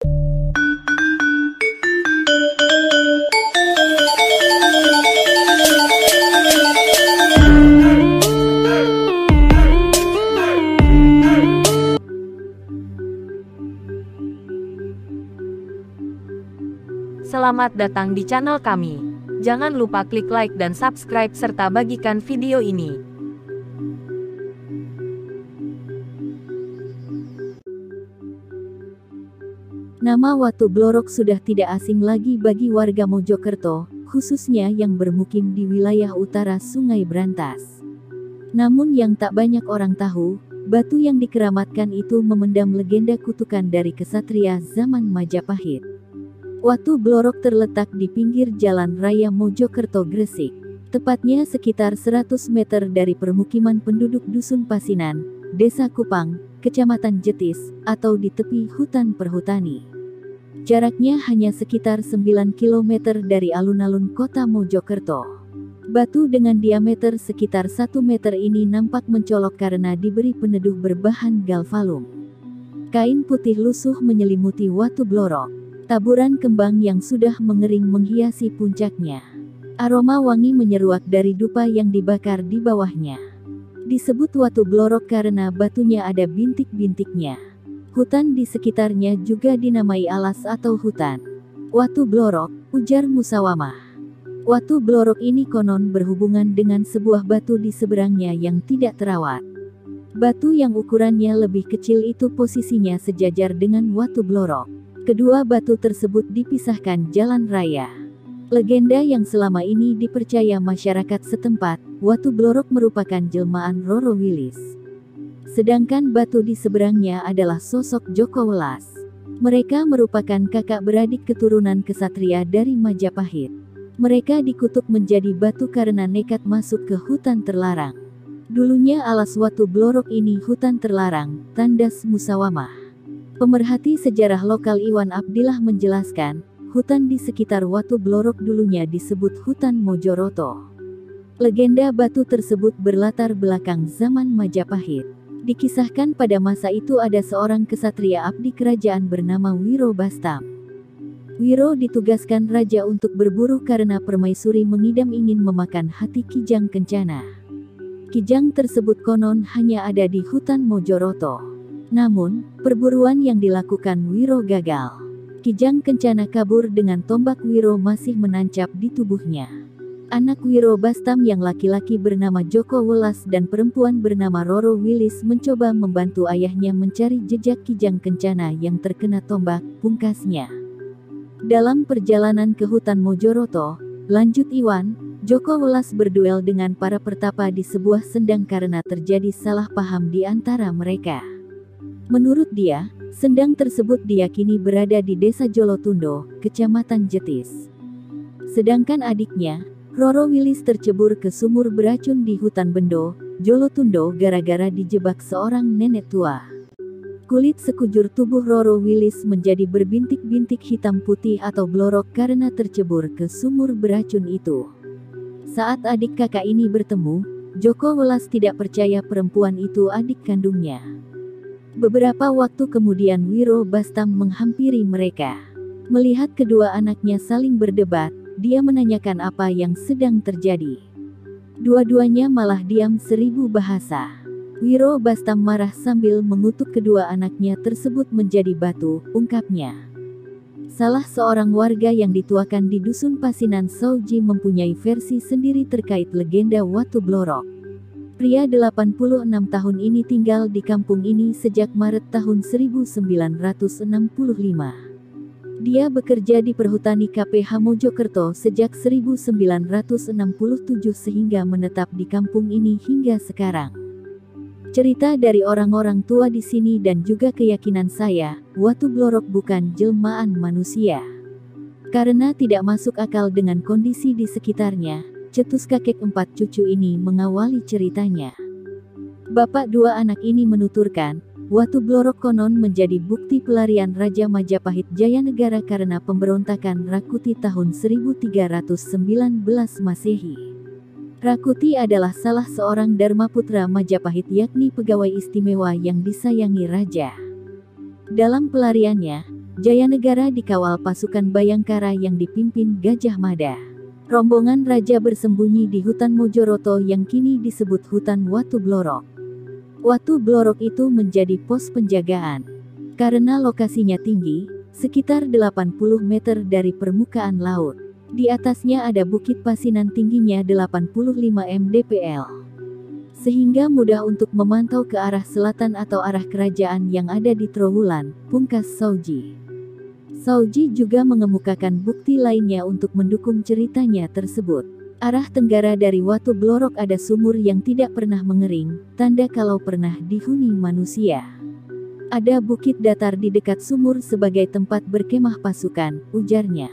Selamat datang di channel kami. Jangan lupa klik like dan subscribe serta bagikan video ini. Nama Watu Blorok sudah tidak asing lagi bagi warga Mojokerto, khususnya yang bermukim di wilayah utara Sungai Brantas. Namun yang tak banyak orang tahu, batu yang dikeramatkan itu memendam legenda kutukan dari kesatria zaman Majapahit. Watu Blorok terletak di pinggir Jalan Raya Mojokerto Gresik, tepatnya sekitar 100 meter dari permukiman penduduk Dusun Pasinan, Desa Kupang, Kecamatan Jetis, atau di tepi hutan perhutani. Jaraknya hanya sekitar 9 km dari alun-alun kota Mojokerto. Batu dengan diameter sekitar 1 meter ini nampak mencolok karena diberi peneduh berbahan galvalum. Kain putih lusuh menyelimuti Watu Blorok. Taburan kembang yang sudah mengering menghiasi puncaknya. Aroma wangi menyeruak dari dupa yang dibakar di bawahnya. Disebut Watu Blorok karena batunya ada bintik-bintiknya. Hutan di sekitarnya juga dinamai alas atau hutan. Watu Blorok, ujar Musawamah. Watu Blorok ini konon berhubungan dengan sebuah batu di seberangnya yang tidak terawat. Batu yang ukurannya lebih kecil itu posisinya sejajar dengan Watu Blorok. Kedua batu tersebut dipisahkan jalan raya. Legenda yang selama ini dipercaya masyarakat setempat, Watu Blorok merupakan jelmaan Roro Wilis. Sedangkan batu di seberangnya adalah sosok Joko Welas. Mereka merupakan kakak beradik keturunan kesatria dari Majapahit. Mereka dikutuk menjadi batu karena nekat masuk ke hutan terlarang. Dulunya alas Watu Blorok ini hutan terlarang, tandas Musawamah. Pemerhati sejarah lokal Iwan Abdillah menjelaskan, hutan di sekitar Watu Blorok dulunya disebut hutan Mojoroto. Legenda batu tersebut berlatar belakang zaman Majapahit. Dikisahkan pada masa itu ada seorang kesatria abdi kerajaan bernama Wiro Bastam. Wiro ditugaskan raja untuk berburu karena permaisuri mengidam ingin memakan hati Kijang Kencana. Kijang tersebut konon hanya ada di hutan Mojoroto. Namun, perburuan yang dilakukan Wiro gagal. Kijang Kencana kabur dengan tombak Wiro masih menancap di tubuhnya. Anak Wiro Bastam yang laki-laki bernama Joko Welas dan perempuan bernama Roro Wilis mencoba membantu ayahnya mencari jejak Kijang Kencana yang terkena tombak, pungkasnya. Dalam perjalanan ke hutan Mojoroto, lanjut Iwan, Joko Welas berduel dengan para pertapa di sebuah sendang karena terjadi salah paham di antara mereka. Menurut dia, sendang tersebut diyakini berada di Desa Jolotundo, Kecamatan Jetis. Sedangkan adiknya, Roro Wilis tercebur ke sumur beracun di hutan Bendo, Jolotundo gara-gara dijebak seorang nenek tua. Kulit sekujur tubuh Roro Wilis menjadi berbintik-bintik hitam putih atau blorok karena tercebur ke sumur beracun itu. Saat adik kakak ini bertemu, Joko Welas tidak percaya perempuan itu adik kandungnya. Beberapa waktu kemudian Wiro Bastam menghampiri mereka. Melihat kedua anaknya saling berdebat, dia menanyakan apa yang sedang terjadi. Dua-duanya malah diam 1000 bahasa. Wiro Bastam marah sambil mengutuk kedua anaknya tersebut menjadi batu, ungkapnya. Salah seorang warga yang dituakan di Dusun Pasinan Sauji mempunyai versi sendiri terkait legenda Watu Blorok. Pria 86 tahun ini tinggal di kampung ini sejak Maret tahun 1965. Dia bekerja di perhutani KPH Mojokerto sejak 1967 sehingga menetap di kampung ini hingga sekarang. Cerita dari orang-orang tua di sini dan juga keyakinan saya, Watu Blorok bukan jelmaan manusia. Karena tidak masuk akal dengan kondisi di sekitarnya, cetus kakek 4 cucu ini mengawali ceritanya. Bapak dua anak ini menuturkan, Watu Blorok konon menjadi bukti pelarian Raja Majapahit Jayanegara karena pemberontakan Rakuti tahun 1319 Masehi. Rakuti adalah salah seorang Dharmaputra Majapahit yakni pegawai istimewa yang disayangi raja. Dalam pelariannya, Jayanegara dikawal pasukan Bayangkara yang dipimpin Gajah Mada. Rombongan raja bersembunyi di hutan Mojoroto yang kini disebut hutan Watu Blorok. Watu Blorok itu menjadi pos penjagaan. Karena lokasinya tinggi, sekitar 80 meter dari permukaan laut. Di atasnya ada bukit pasinan tingginya 85 mdpl. Sehingga mudah untuk memantau ke arah selatan atau arah kerajaan yang ada di Trowulan, pungkas Sauji. Sauji juga mengemukakan bukti lainnya untuk mendukung ceritanya tersebut. Arah tenggara dari Watu Blorok ada sumur yang tidak pernah mengering, tanda kalau pernah dihuni manusia. Ada bukit datar di dekat sumur sebagai tempat berkemah pasukan, ujarnya.